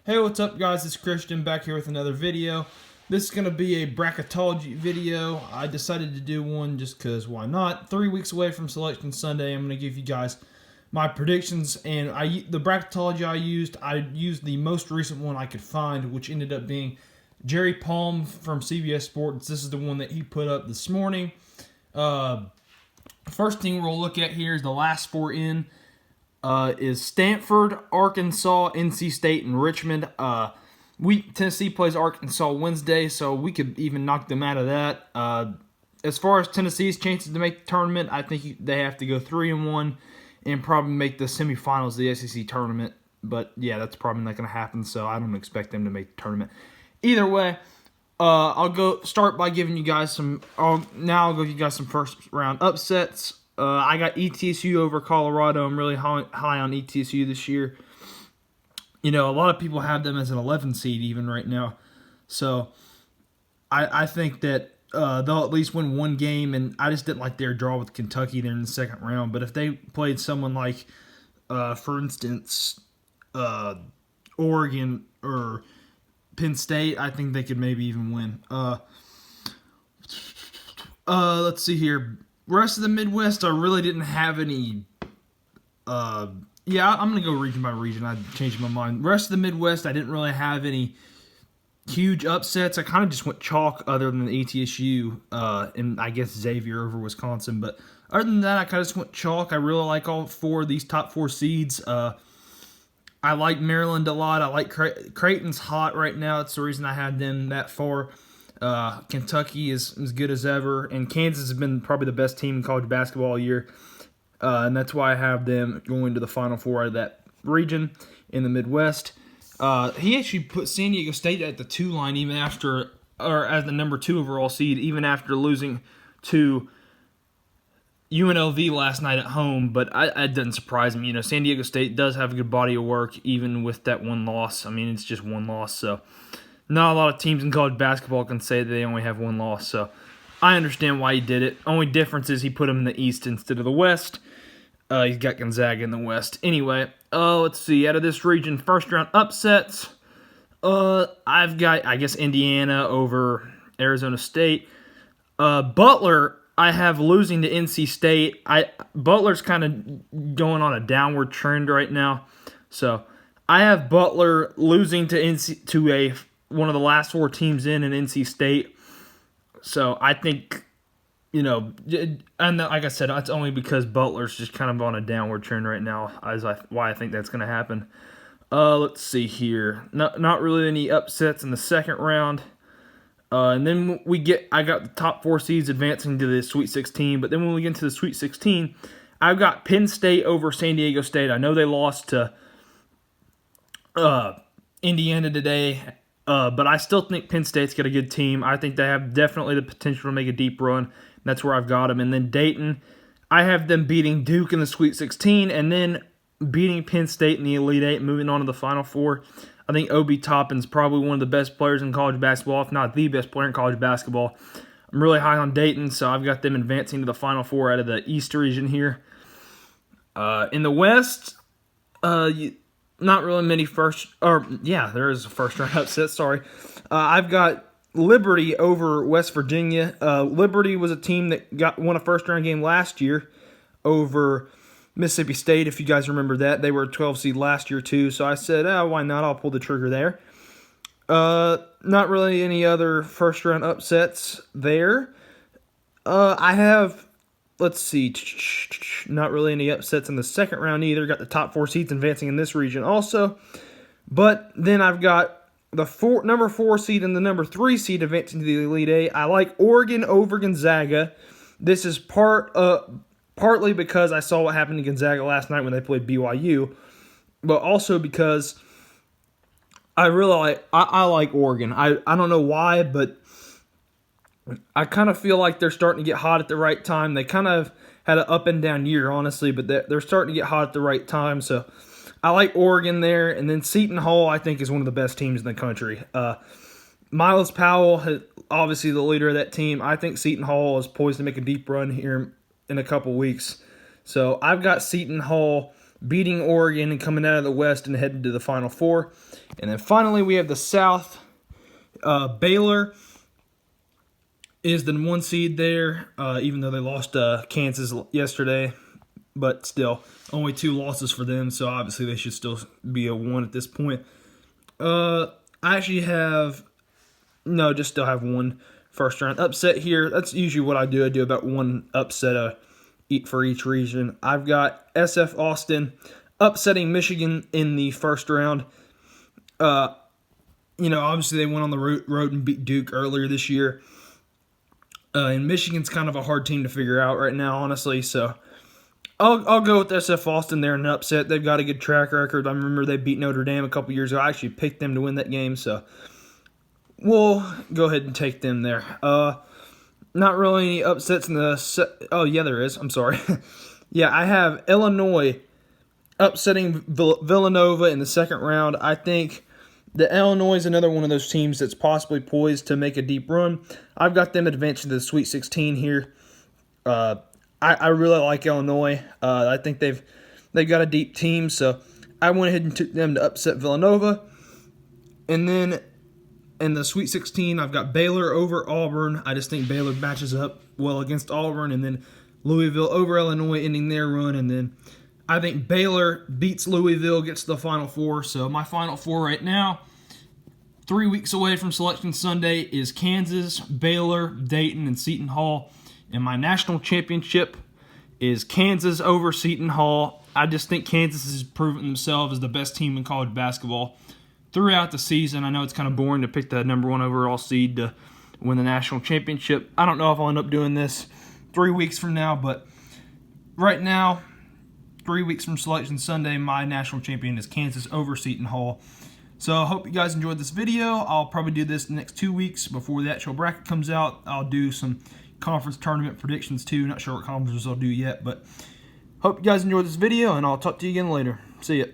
Hey, what's up guys, it's Christian back here with another video. This is going to be a bracketology video. I decided to do one just because why not? 3 weeks away from Selection Sunday, I'm going to give you guys my predictions, and the bracketology I used the most recent one I could find, which ended up being Jerry Palm from CBS Sports. This is the one that he put up this morning. First thing we'll look at here is the last four in. Is Stanford, Arkansas, NC State, and Richmond. Tennessee plays Arkansas Wednesday, so we could even knock them out of that. As far as Tennessee's chances to make the tournament, I think they have to go 3-1 and probably make the semifinals of the SEC tournament. But yeah, that's probably not going to happen, so I don't expect them to make the tournament. Either way, I'll start by giving you guys some. Now I'll give you guys some first round upsets. I got ETSU over Colorado. I'm really high on ETSU this year. You know, a lot of people have them as an 11 seed even right now. So I think that they'll at least win one game, and I just didn't like their draw with Kentucky there in the second round. But if they played someone like, for instance, Oregon or Penn State, I think they could maybe even win. Let's see here. Rest of the Midwest, I really didn't have any. Yeah, I'm going to go region by region. I changed my mind. Rest of the Midwest, I didn't really have any huge upsets. I kind of just went chalk other than the ETSU and I guess Xavier over Wisconsin. But other than that, I kind of just went chalk. I really like all four of these top four seeds. I like Maryland a lot. I like Creighton's hot right now. It's the reason I had them that far. Kentucky is as good as ever, and Kansas has been probably the best team in college basketball all year, and that's why I have them going to the Final Four out of that region in the Midwest. He actually put San Diego State at the 2 line even after, or as the number 2 overall seed, even after losing to UNLV last night at home, but it doesn't surprise me. You know, San Diego State does have a good body of work even with that one loss. I mean, it's just one loss, so not a lot of teams in college basketball can say that they only have one loss, so I understand why he did it. Only difference is he put them in the East instead of the West. He's got Gonzaga in the West. Anyway, let's see. Out of this region, first round upsets, I've got, I guess, Indiana over Arizona State. Butler, I have losing to NC State. Butler's kind of going on a downward trend right now, so I have Butler losing to one of the last 4 teams in NC State. So I think, you know, and like I said, it's only because Butler's just kind of on a downward trend right now, why I think that's going to happen. Let's see here. Not really any upsets in the second round. And then I got the top 4 seeds advancing to the Sweet 16. But then when we get into the Sweet 16, I've got Penn State over San Diego State. I know they lost to Indiana today. But I still think Penn State's got a good team. I think they have definitely the potential to make a deep run. That's where I've got them. And then Dayton, I have them beating Duke in the Sweet 16 and then beating Penn State in the Elite 8, moving on to the Final Four. I think Obi Toppin's probably one of the best players in college basketball, if not the best player in college basketball. I'm really high on Dayton, so I've got them advancing to the Final Four out of the East region here. In the West, not really many there is a first round upset, sorry. I've got Liberty over West Virginia. Liberty was a team that won a first round game last year over Mississippi State, if you guys remember that. They were a 12 seed last year too, so I said, why not? I'll pull the trigger there. Not really any other first round upsets there. I have, let's see, not really any upsets in the second round either. Got the top 4 seeds advancing in this region also. But then I've got the number 4 seed and the number 3 seed advancing to the Elite 8. I like Oregon over Gonzaga. This is partly because I saw what happened to Gonzaga last night when they played BYU, but also because I like Oregon. I don't know why, but I kind of feel like they're starting to get hot at the right time. They kind of had an up and down year, honestly, but they're starting to get hot at the right time. So I like Oregon there. And then Seton Hall, I think, is one of the best teams in the country. Miles Powell, obviously the leader of that team. I think Seton Hall is poised to make a deep run here in a couple weeks. So I've got Seton Hall beating Oregon and coming out of the West and heading to the Final Four. And then finally we have the South. Baylor is the 1 seed there, even though they lost Kansas yesterday. But still, only 2 losses for them, so obviously they should still be a 1 at this point. I actually still have 1 first round upset here. That's usually what I do. I do about 1 upset for each region. I've got SF Austin upsetting Michigan in the first round. Obviously they went on the road and beat Duke earlier this year. And Michigan's kind of a hard team to figure out right now, honestly, so I'll go with SF Austin there in an upset. They've got a good track record. I remember they beat Notre Dame a couple years ago. I actually picked them to win that game, so we'll go ahead and take them there. Not really any upsets in the... Oh, yeah, there is. I'm sorry. Yeah, I have Illinois upsetting Villanova in the second round. I think the Illinois is another one of those teams that's possibly poised to make a deep run. I've got them advancing to the Sweet 16 here. I really like Illinois. I think they've got a deep team, so I went ahead and took them to upset Villanova. And then in the Sweet 16, I've got Baylor over Auburn. I just think Baylor matches up well against Auburn, and then Louisville over Illinois ending their run. And then I think Baylor beats Louisville, gets to the Final Four. So my Final Four right now, 3 weeks away from Selection Sunday, is Kansas, Baylor, Dayton, and Seton Hall. And my national championship is Kansas over Seton Hall. I just think Kansas has proven themselves as the best team in college basketball throughout the season. I know it's kind of boring to pick the number 1 overall seed to win the national championship. I don't know if I'll end up doing this 3 weeks from now, but right now, 3 weeks from Selection Sunday, my national champion is Kansas over Seton Hall. So I hope you guys enjoyed this video. I'll probably do this the next 2 weeks before the actual bracket comes out. I'll do some conference tournament predictions too. Not sure what conferences I'll do yet, but hope you guys enjoyed this video, and I'll talk to you again later. See ya.